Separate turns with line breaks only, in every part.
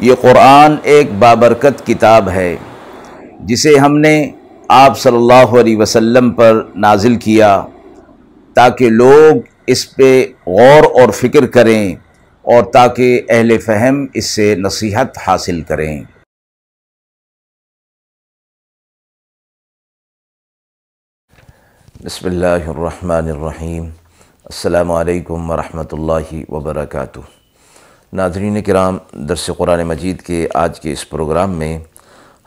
یہ قرآن ایک بابرکت کتاب ہے جسے ہم نے آپ صلی اللہ علیہ وسلم پر نازل کیا تاکہ لوگ اس پہ غور اور فکر کریں اور تاکہ اہل فہم اس سے نصیحت حاصل کریں۔ بسم اللہ الرحمن الرحیم۔ السلام علیکم ورحمۃ اللہ وبرکاتہ۔ ناظرین کرام، درس قرآن مجید کے آج کے اس پروگرام میں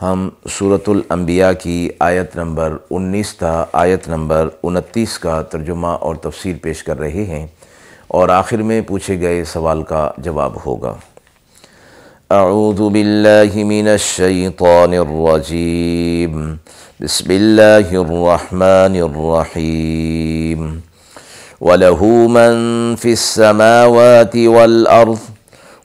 ہم سورۃ الانبیاء کی آیت نمبر 19 تا آیت نمبر 29 کا ترجمہ اور تفسیر پیش کر رہے ہیں، اور آخر میں پوچھے گئے سوال کا جواب ہوگا۔ اعوذ باللہ من الشیطان الرجیم، بسم اللہ الرحمن الرحیم۔ وَلَهُ مَن فِي السَّمَاوَاتِ وَالْأَرْضِ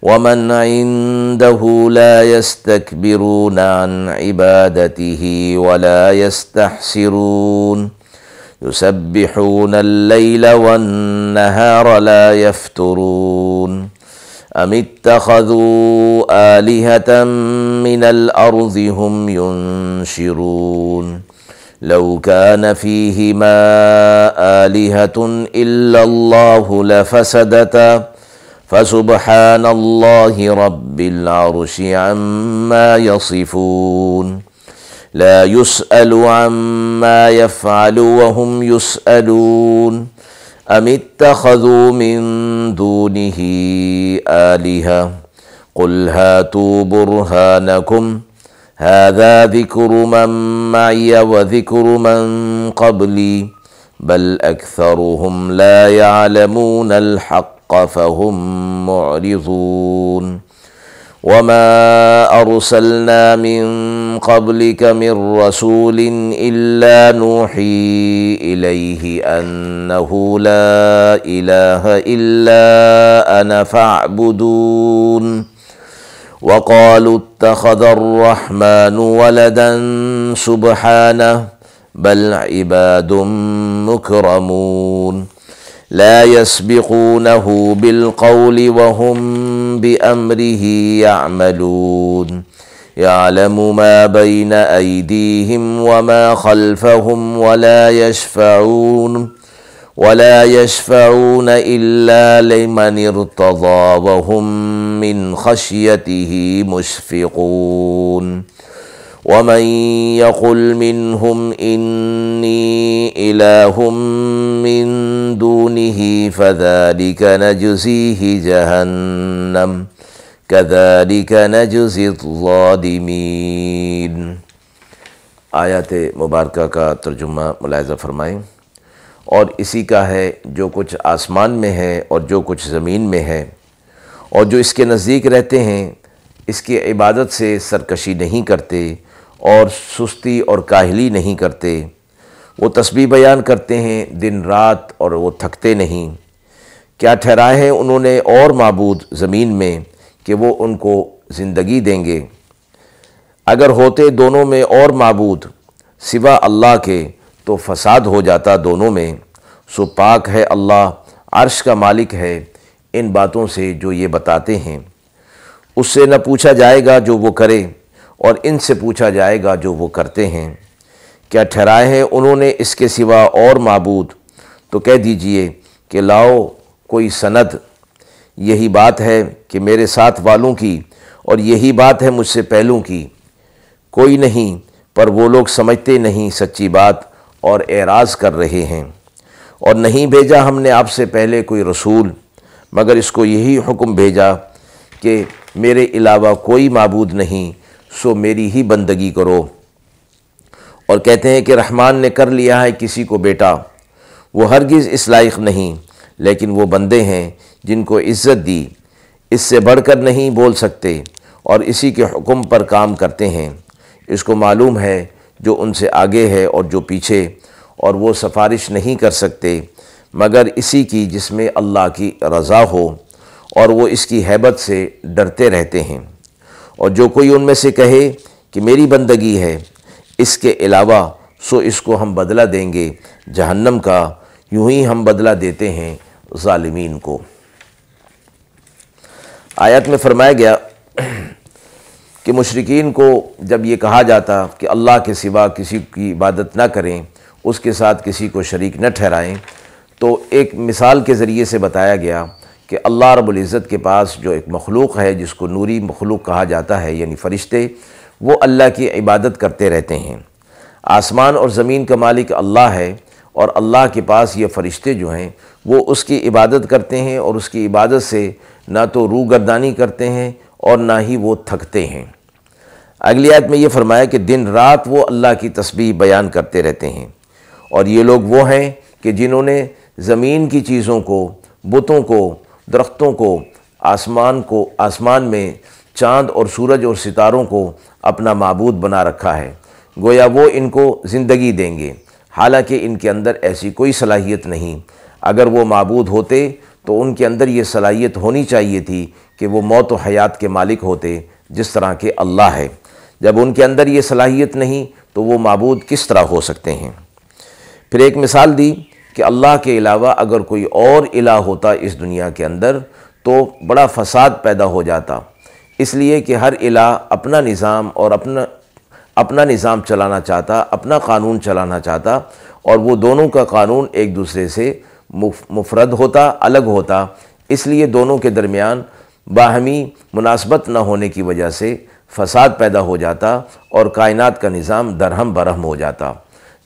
وَمَنْ عِندَهُ لَا يَسْتَكْبِرُونَ عَنْ عِبَادَتِهِ وَلَا يَسْتَحْسِرُونَ يُسَبِّحُونَ اللَّيْلَ وَالنَّهَارَ لَا يَفْتُرُونَ أَمِ اتَّخَذُوا آلِهَةً مِّنَ الْأَرْضِ هُمْ يُنشِرُونَ لَوْ كَانَ فِيهِمَا آلِهَةٌ إِلَّا اللَّهُ لَفَسَدَتَا فَسُبْحَانَ اللَّهِ رَبِّ الْعَرْشِ عَمَّا يَصِفُونَ لَا يُسْأَلُ عَمَّا يَفْعَلُ وَهُمْ يُسْأَلُونَ أَمِ اتَّخَذُوا مِن دُونِهِ آلِهَةً قُلْ هَاتُوا بُرْهَانَكُمْ هَذَا ذِكْرُ مَن مَّعِيَ وَذِكْرُ مَن قَبْلِي بَلْ أَكْثَرُهُمْ لَا يَعْلَمُونَ الْحَقَّ فَهُمْ مُعْرِضُونَ وَمَا أَرْسَلْنَا مِن قَبْلِكَ مِن رَّسُولٍ إِلَّا نُوحِي إِلَيْهِ أَنَّهُ لَا إِلَٰهَ إِلَّا أَنَا فَاعْبُدُونِ وَقَالُوا اتَّخَذَ الرَّحْمَٰنُ وَلَدًا سُبْحَانَهُ بَلْ عِبَادٌ مُّكْرَمُونَ لَا يَسْبِقُونَهُ بِالْقَوْلِ وَهُمْ بِأَمْرِهِ يَعْمَلُونَ يَعْلَمُ مَا بَيْنَ أَيْدِيهِمْ وَمَا خَلْفَهُمْ وَلَا يَشْفَعُونَ إِلَّا لِمَنِ ارْتَضَىٰ وَهُمْ مِنْ خَشْيَتِهِ مُشْفِقُونَ وَمَن يَقُلْ مِنْهُمْ إِنِّي إِلَٰهٌ مِّن دُونِهِ فَذَٰلِكَ نَجْزِيهِ جَهَنَّمَ كَذَٰلِكَ نَجْزِي الظَّالِمِينَ۔ آیات مبارکہ کا ترجمہ ملاحظہ فرمائیں۔ اور اسی کا ہے جو کچھ آسمان میں ہے اور جو کچھ زمین میں ہے، اور جو اس کے نزدیک رہتے ہیں اس کی عبادت سے سرکشی نہیں کرتے اور سستی اور کاہلی نہیں کرتے، وہ تسبیح بیان کرتے ہیں دن رات اور وہ تھکتے نہیں۔ کیا ٹھہرائے ہیں انہوں نے اور معبود زمین میں کہ وہ ان کو زندگی دیں گے؟ اگر ہوتے دونوں میں اور معبود سوا اللہ کے تو فساد ہو جاتا دونوں میں، سو پاک ہے اللہ، عرش کا مالک ہے ان باتوں سے جو یہ بتاتے ہیں۔ اس سے نہ پوچھا جائے گا جو وہ کرے، اور ان سے پوچھا جائے گا جو وہ کرتے ہیں۔ کیا ٹھہرائے ہیں انہوں نے اس کے سوا اور معبود؟ تو کہہ دیجئے کہ لاؤ کوئی سند، یہی بات ہے کہ میرے ساتھ والوں کی اور یہی بات ہے مجھ سے پہلوں کی۔ کوئی نہیں، پر وہ لوگ سمجھتے نہیں سچی بات اور اعراض کر رہے ہیں۔ اور نہیں بھیجا ہم نے آپ سے پہلے کوئی رسول مگر اس کو یہی حکم بھیجا کہ میرے علاوہ کوئی معبود نہیں، سو میری ہی بندگی کرو۔ اور کہتے ہیں کہ رحمان نے کر لیا ہے کسی کو بیٹا، وہ ہرگز اس لائق نہیں، لیکن وہ بندے ہیں جن کو عزت دی، اس سے بڑھ کر نہیں بول سکتے اور اسی کے حکم پر کام کرتے ہیں۔ اس کو معلوم ہے جو ان سے آگے ہے اور جو پیچھے، اور وہ سفارش نہیں کر سکتے مگر اسی کی جس میں اللہ کی رضا ہو، اور وہ اس کی ہیبت سے ڈرتے رہتے ہیں۔ اور جو کوئی ان میں سے کہے کہ میری بندگی ہے اس کے علاوہ، سو اس کو ہم بدلہ دیں گے جہنم کا، یوں ہی ہم بدلہ دیتے ہیں ظالمین کو۔ آیت میں فرمایا گیا کہ مشرکین کو جب یہ کہا جاتا کہ اللہ کے سوا کسی کی عبادت نہ کریں، اس کے ساتھ کسی کو شریک نہ ٹھہرائیں، تو ایک مثال کے ذریعے سے بتایا گیا کہ اللہ رب العزت کے پاس جو ایک مخلوق ہے جس کو نوری مخلوق کہا جاتا ہے، یعنی فرشتے، وہ اللہ کی عبادت کرتے رہتے ہیں۔ آسمان اور زمین کا مالک اللہ ہے، اور اللہ کے پاس یہ فرشتے جو ہیں وہ اس کی عبادت کرتے ہیں، اور اس کی عبادت سے نہ تو روگردانی کرتے ہیں اور نہ ہی وہ تھکتے ہیں۔ اگلی آیت میں یہ فرمایا کہ دن رات وہ اللہ کی تسبیح بیان کرتے رہتے ہیں، اور یہ لوگ وہ ہیں کہ جنہوں نے زمین کی چیزوں کو، بتوں کو، درختوں کو، آسمان میں چاند اور سورج اور ستاروں کو اپنا معبود بنا رکھا ہے، گویا وہ ان کو زندگی دیں گے، حالانکہ ان کے اندر ایسی کوئی صلاحیت نہیں۔ اگر وہ معبود ہوتے تو ان کے اندر یہ صلاحیت ہونی چاہیے تھی کہ وہ موت و حیات کے مالک ہوتے جس طرح کہ اللہ ہے۔ جب ان کے اندر یہ صلاحیت نہیں تو وہ معبود کس طرح ہو سکتے ہیں؟ پھر ایک مثال دی کہ اللہ کے علاوہ اگر کوئی اور الہ ہوتا اس دنیا کے اندر تو بڑا فساد پیدا ہو جاتا، اس لیے کہ ہر الہ اپنا نظام اور اپنا نظام چلانا چاہتا، اپنا قانون چلانا چاہتا، اور وہ دونوں کا قانون ایک دوسرے سے مفرد ہوتا، الگ ہوتا، اس لیے دونوں کے درمیان باہمی مناسبت نہ ہونے کی وجہ سے فساد پیدا ہو جاتا اور کائنات کا نظام درہم برہم ہو جاتا۔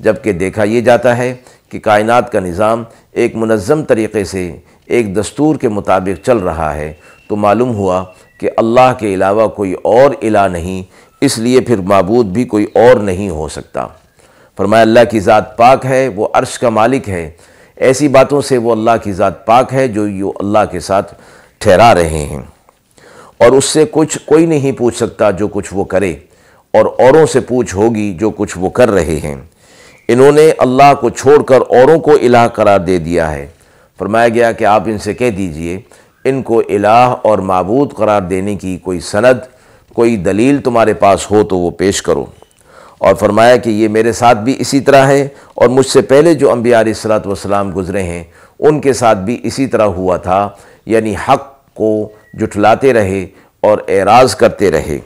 جبکہ دیکھا یہ جاتا ہے کہ کائنات کا نظام ایک منظم طریقے سے ایک دستور کے مطابق چل رہا ہے، تو معلوم ہوا کہ اللہ کے علاوہ کوئی اور الہ نہیں، اس لیے پھر معبود بھی کوئی اور نہیں ہو سکتا۔ فرمایا اللہ کی ذات پاک ہے، وہ عرش کا مالک ہے، ایسی باتوں سے وہ اللہ کی ذات پاک ہے جو اللہ کے ساتھ ٹھہرا رہے ہیں، اور اس سے کوئی نہیں پوچھ سکتا جو کچھ وہ کرے، اور اوروں سے پوچھ ہوگی جو کچھ وہ کر رہے ہیں۔ انہوں نے اللہ کو چھوڑ کر اوروں کو الہ قرار دے دیا ہے۔ فرمایا گیا کہ آپ ان سے کہہ دیجئے ان کو الہ اور معبود قرار دینے کی کوئی سند، کوئی دلیل تمہارے پاس ہو تو وہ پیش کرو۔ اور فرمایا کہ یہ میرے ساتھ بھی اسی طرح ہے، اور مجھ سے پہلے جو انبیاء علیہ الصلوۃ والسلام گزرے ہیں ان کے ساتھ بھی اسی طرح ہوا تھا، یعنی حق کو جھٹلاتے رہے اور اعراض کرتے رہے۔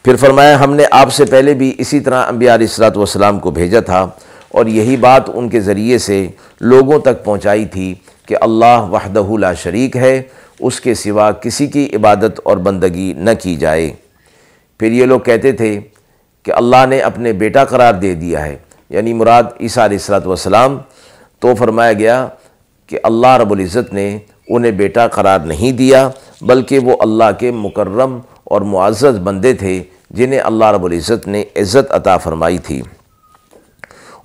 پھر فرمایا ہم نے آپ سے پہلے بھی اسی طرح انبیاء علیہ الصلوۃ والسلام کو بھیجا تھا، اور یہی بات ان کے ذریعے سے لوگوں تک پہنچائی تھی کہ اللہ وحدہ لا شریک ہے، اس کے سوا کسی کی عبادت اور بندگی نہ کی جائے۔ پھر یہ لوگ کہتے تھے کہ اللہ نے اپنے بیٹا قرار دے دیا ہے، یعنی مراد عیسیٰ علیہ الصلوۃ والسلام، تو فرمایا گیا کہ اللہ رب العزت نے انہیں بیٹا قرار نہیں دیا، بلکہ وہ اللہ کے مکرم اور معزز بندے تھے جنہیں اللہ رب العزت نے عزت عطا فرمائی تھی،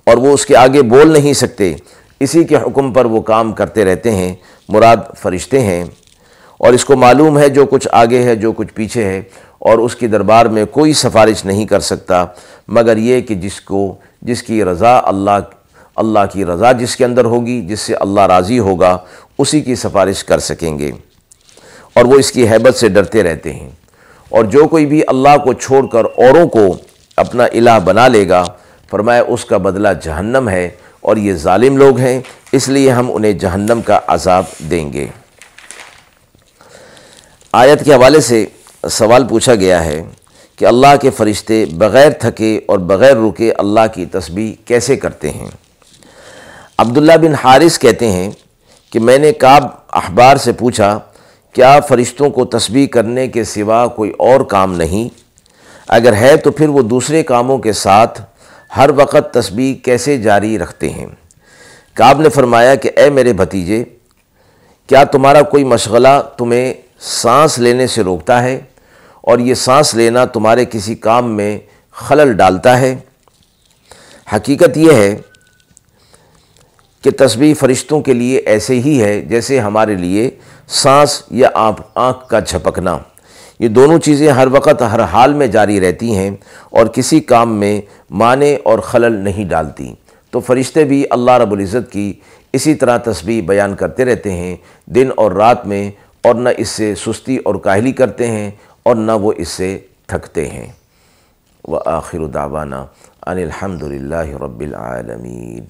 اور وہ اس کے آگے بول نہیں سکتے، اسی کے حکم پر وہ کام کرتے رہتے ہیں، مراد فرشتے ہیں۔ اور اس کو معلوم ہے جو کچھ آگے ہے، جو کچھ پیچھے ہے، اور اس کی دربار میں کوئی سفارش نہیں کر سکتا مگر یہ کہ جس کی رضا اللہ کی رضا جس کے اندر ہوگی، جس سے اللہ راضی ہوگا، اسی کی سفارش کر سکیں گے، اور وہ اس کی ہیبت سے ڈرتے رہتے ہیں۔ اور جو کوئی بھی اللہ کو چھوڑ کر اوروں کو اپنا الہ بنا لے گا، فرمایا اس کا بدلہ جہنم ہے، اور یہ ظالم لوگ ہیں، اس لیے ہم انہیں جہنم کا عذاب دیں گے۔ آیت کے حوالے سے سوال پوچھا گیا ہے کہ اللہ کے فرشتے بغیر تھکے اور بغیر رکے اللہ کی تسبیح کیسے کرتے ہیں؟ عبداللہ بن حارث کہتے ہیں کہ میں نے کعب احبار سے پوچھا کیا فرشتوں کو تسبیح کرنے کے سوا کوئی اور کام نہیں؟ اگر ہے تو پھر وہ دوسرے کاموں کے ساتھ ہر وقت تسبیح کیسے جاری رکھتے ہیں؟ کعب نے فرمایا کہ اے میرے بھتیجے، کیا تمہارا کوئی مشغلہ تمہیں سانس لینے سے روکتا ہے، اور یہ سانس لینا تمہارے کسی کام میں خلل ڈالتا ہے؟ حقیقت یہ ہے کہ تسبیح فرشتوں کے لیے ایسے ہی ہے جیسے ہمارے لیے سانس یا آنکھ کا جھپکنا، یہ دونوں چیزیں ہر وقت ہر حال میں جاری رہتی ہیں اور کسی کام میں مانع اور خلل نہیں ڈالتی۔ تو فرشتے بھی اللہ رب العزت کی اسی طرح تسبیح بیان کرتے رہتے ہیں دن اور رات میں، اور نہ اس سے سستی اور کاہلی کرتے ہیں اور نہ وہ اس سے تھکتے ہیں۔ وآخر دعوانا ان الحمد للہ رب العالمین۔